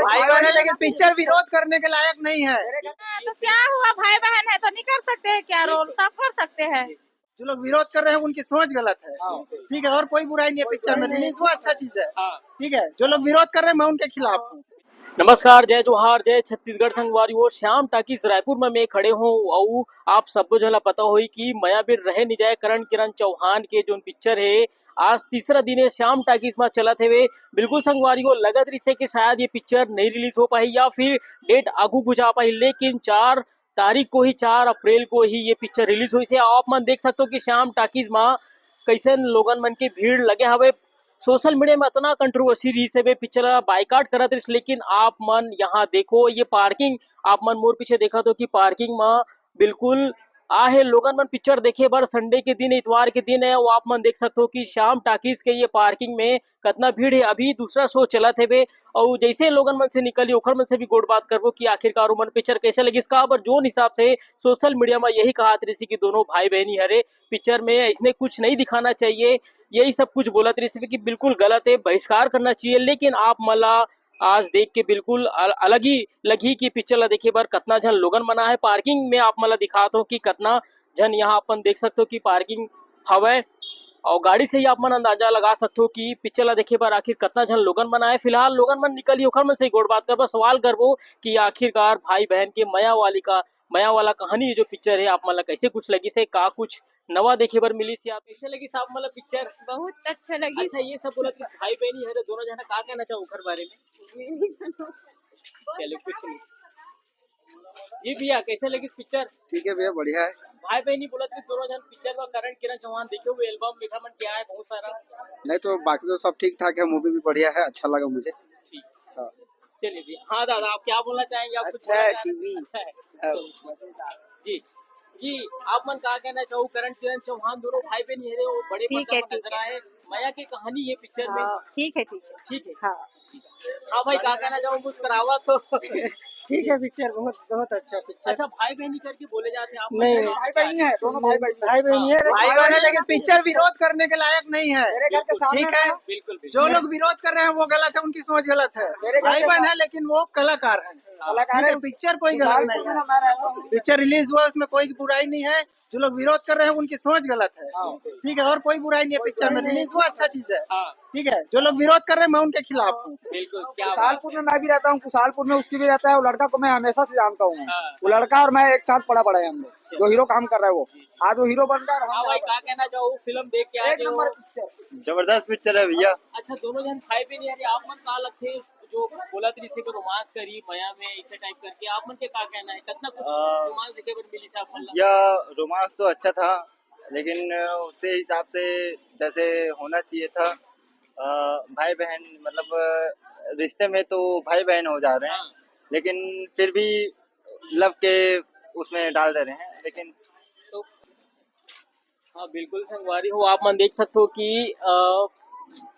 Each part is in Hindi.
भाई बहन है लेकिन पिक्चर विरोध करने के लायक नहीं है। तो क्या हुआ, भाई बहन है तो नहीं कर सकते हैं क्या रोल, सब कर सकते हैं। जो लोग विरोध कर रहे हैं उनकी सोच गलत है। ठीक है, और कोई बुराई नहीं है, पिक्चर में रिलीज हुआ अच्छा चीज है। ठीक है, जो लोग विरोध कर रहे हैं मैं उनके खिलाफ हूँ। नमस्कार, जय जोहार, जय छत्तीसगढ़ संगवारी हो। श्याम टाकीज रायपुर में मैं खड़े हूँ और आप सबको जो पता हो कि मया भी रहे नहीं जाए करण किरण चौहान के जो पिक्चर है आज तीसरा दिन है श्याम टाकीज में चला थे वे बिल्कुल संगवारी हो लगत रही से कि शायद ये पिक्चर नहीं रिलीज हो पाई या फिर डेट आगू गुजा पाई, लेकिन 4 तारीख को ही 4 अप्रैल को ही ये पिक्चर रिलीज हुई से आप मन देख सकते हो कि श्याम टाकीज में कैसे लोगन मन की भीड़ लगे हवे। सोशल मीडिया में इतना कंट्रोवर्सी रही से वे पिक्चर बाइकाट करत रही, लेकिन आप मन यहाँ देखो ये पार्किंग आप मन मोर पीछे देखा तो कि पार्किंग में बिल्कुल आहे लोगन मन पिक्चर देखे बर संडे के दिन इतवार के दिन है वो आप मन देख सकते हो कि श्याम टाकीज के ये पार्किंग में कितना भीड़ है। अभी दूसरा शो चला थे वे और जैसे लोगन मन से निकली ओखर मन से भी गोड़ बात करबो कि आखिरकार मन पिक्चर कैसे लगी इसका पर जोन हिसाब से सोशल मीडिया में यही कहा रही कि दोनों भाई बहनी हरे पिक्चर में इसने कुछ नहीं दिखाना चाहिए, यही सब कुछ बोला रही कि बिल्कुल गलत है, बहिष्कार करना चाहिए। लेकिन आप मला आज देख के बिल्कुल अलग ही लगी कि पिक्चर ला देखे बार कितना जन लोगन मना है। पार्किंग में आप मला दिखाता हूँ कि कितना जन यहाँ अपन देख सकते हो कि पार्किंग हवा और गाड़ी से ही आप मन अंदाजा लगा सकते हो कि पिक्चर ला देखे बार आखिर कितना जन लोगन मना है। फिलहाल लोगन मन निकली ओखर मन से गोड़ बात कर सवाल करबो कि आखिरकार भाई बहन के मया वाला कहानी जो पिक्चर है आप मतलब कैसे कुछ लगी से का कुछ नवा देखे बर मिली से आप कैसे लगी साहब मतलब पिक्चर बहुत अच्छा लगी। अच्छा ये सब बोला कि भाई बहनी है दोनों जना का कहना चाहो घर बारे में चलो कुछ नहीं जी भैया कैसे लगी पिक्चर? ठीक है भैया, बढ़िया है। भाई बहनी बोला कि दोनों जन पिक्चर में करण किरण चौहान देखे हुए एल्बम लिखा मन क्या है बहुत सारा नहीं तो बाकी तो सब ठीक ठाक है, मूवी भी बढ़िया है, अच्छा लगा मुझे। ठीक चलिए भैया। हाँ दादा आप क्या बोलना चाहेंगे? आप कुछ अच्छा है जी जी आप मन का कहना चाहो करण किरण चौहान दोनों भाई बहन है वो बड़े पर्दा में नजर आए मया की कहानी ये पिक्चर में ठीक है ठीक है हाँ भाई क्या कहना चाहूँ मुस्कुरावा तो ठीक है पिक्चर बहुत अच्छा पिक्चर। अच्छा भाई बहनी करके बोले जाते हैं आप नहीं भाई बहनी है, दोनों भाई बहनी है। भाई बहन है लेकिन पिक्चर विरोध करने के लायक नहीं है। मेरे घर के सामने ठीक है, बिल्कुल जो लोग विरोध कर रहे हैं वो गलत है, उनकी सोच गलत है। भाई बहन है लेकिन वो कलाकार है। ठीक है, पिक्चर कोई गलत नहीं है, पिक्चर रिलीज हुआ उसमें कोई बुराई नहीं है। जो लोग विरोध कर रहे हैं उनकी सोच गलत है। ठीक है, और कोई बुराई नहीं है, पिक्चर में रिलीज हुआ अच्छा चीज है। ठीक है, जो लोग विरोध कर रहे हैं मैं उनके खिलाफ हूँ। कुशालपुर में मैं भी रहता हूँ, कुशालपुर में उसकी भी रहता है। वो लड़का को मैं हमेशा से जानता हूँ। वो लड़का और मैं एक साथ पढ़ा है हम लोग। जो हीरो काम कर रहा है वो आज वो हीरो बनकर क्या कहना चाहूँ फिल्म देख के एक नंबर पिक्चर, जबरदस्त पिक्चर है भैया। अच्छा दोनों जन भाई बहन यानी आप मन का लगते जो बोला तरी से रोमांस करी मया में इसे टाइप करके आप मन के क्या कहना है कितना कुछ रोमांस देखे पर मिली साहब मन या रोमांस तो अच्छा था लेकिन उससे हिसाब से जैसे होना चाहिए था। भाई बहन मतलब रिश्ते में तो भाई बहन हो जा रहे हैं लेकिन फिर भी लव के उसमें डाल दे रहे हैं लेकिन तो हाँ बिल्कुल संगवारी हो आप मन देख सकते हो कि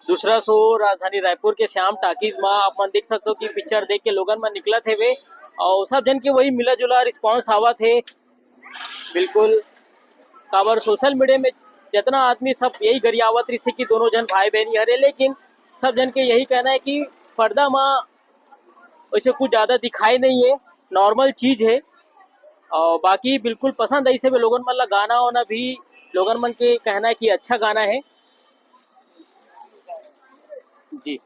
दूसरा शो राजधानी रायपुर के श्याम टाकीज में आप मन देख सकते हो कि पिक्चर देख के लोगन में निकला थे वे और सब जन के वही मिला जुला रिस्पांस आवा थे। बिल्कुल काबर सोशल मीडिया में जितना आदमी सब यही गरियावत रही कि दोनों जन भाई बहनी हरे, लेकिन सब जन के यही कहना है कि पर्दा में वैसे कुछ ज्यादा दिखाई नहीं है, नॉर्मल चीज है और बाकी बिल्कुल पसंद है। इसे भी लोगन मन ला गाना वाना भी लोगन मन के कहना है कि अच्छा गाना है जी।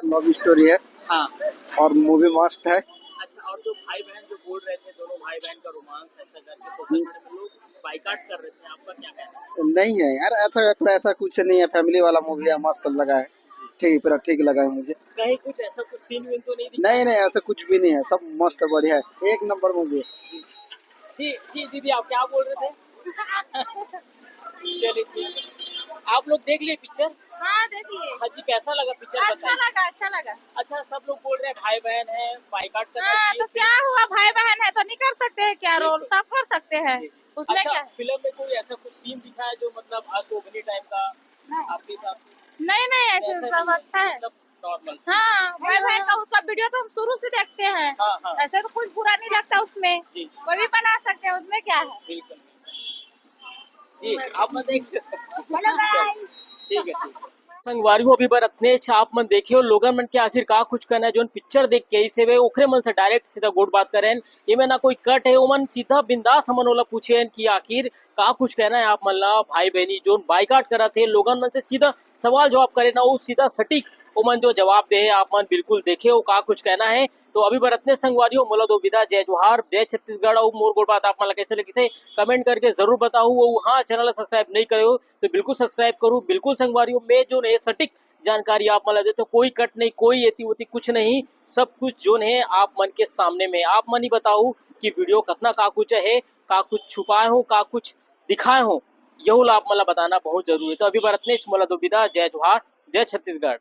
लव स्टोरी है हाँ और मूवी मस्त है। अच्छा और जो भाई बहन जो बोल रहे थे दोनों भाई बहन का रोमांस ऐसा करके सोशल मीडिया में लोग बाइकाट कर रहे थे, आपका क्या कहना है? नहीं है यार, ऐसा कुछ नहीं है, फैमिली वाला मूवी है, मस्त लगा है। ठीक पूरा ठीक लगा है मुझे। कहीं कुछ ऐसा कुछ सीन विन तो नहीं दिखा? नहीं ऐसा कुछ भी नहीं है, सब मस्त बढ़िया है, एक नंबर मूवी है। जी जी दीदी आप क्या बोल रहे थे? चलिए ठीक है आप लोग देख लिए पिक्चर? हाँ देखिए। हाँ जी कैसा लगा पिक्चर? अच्छा लगा। अच्छा सब लोग बोल रहे हैं भाई बहन है बाइकाट करना हाँ, चाहिए तो क्या हुआ, भाई बहन है तो नहीं कर सकते हैं क्या रोल, सब कर सकते हैं उसमें अच्छा क्या है? फिल्म में कोई ऐसा कुछ सीन दिखा है जो मतलब अशोभनीय टाइप का आपके साथ? नहीं ऐसे सब अच्छा है नॉर्मल। हाँ भाई बहन का उसका वीडियो तो हम शुरू से देखते हैं। हाँ। ऐसे तो कुछ बुरा नहीं लगता उसमें, कोई भी बना सकते हैं, उसमें क्या है। बिल्कुल जी आप मत देख ठीक है। संगवारियों अभी बार अथने आप मन देखे हो लोगन मन के आखिर का कुछ कहना है जो पिक्चर देख के इसे वे ओखरे मन से डायरेक्ट सीधा गोट बात करें ये में ना कोई कट है ओमन सीधा बिंदास हमन ओला पूछे कि आखिर का कुछ कहना है आप मन ला भाई बहनी जो बाइकाट करा थे लोगन मन से सीधा सवाल जवाब करे ना वो सीधा सटीक ओमन जो जवाब दे आप मन बिल्कुल देखे हो का कुछ कहना है। तो अभी बरतने संगवारियों मोला दो विदा जय जोहार जय छत्तीसगढ़ और मोर गोल बात आप मन कैसे लगे से कमेंट करके जरूर बताओ वो हाँ चैनल सब्सक्राइब नहीं करे हो तो बिल्कुल सब्सक्राइब करूँ बिल्कुल संगवारियों में जो है सटीक जानकारी आप मन दे तो कोई कट नहीं कोई एती उती कुछ नहीं सब कुछ जो है आप मन के सामने में आप मन ही बताओ कि वीडियो कितना का कुछ है का कुछ छुपाए हो का कुछ दिखाए हो यही आप मला बताना बहुत जरूरी है। तो अभी बरतने मोला दो विदा जय जोहार जय छत्तीसगढ़।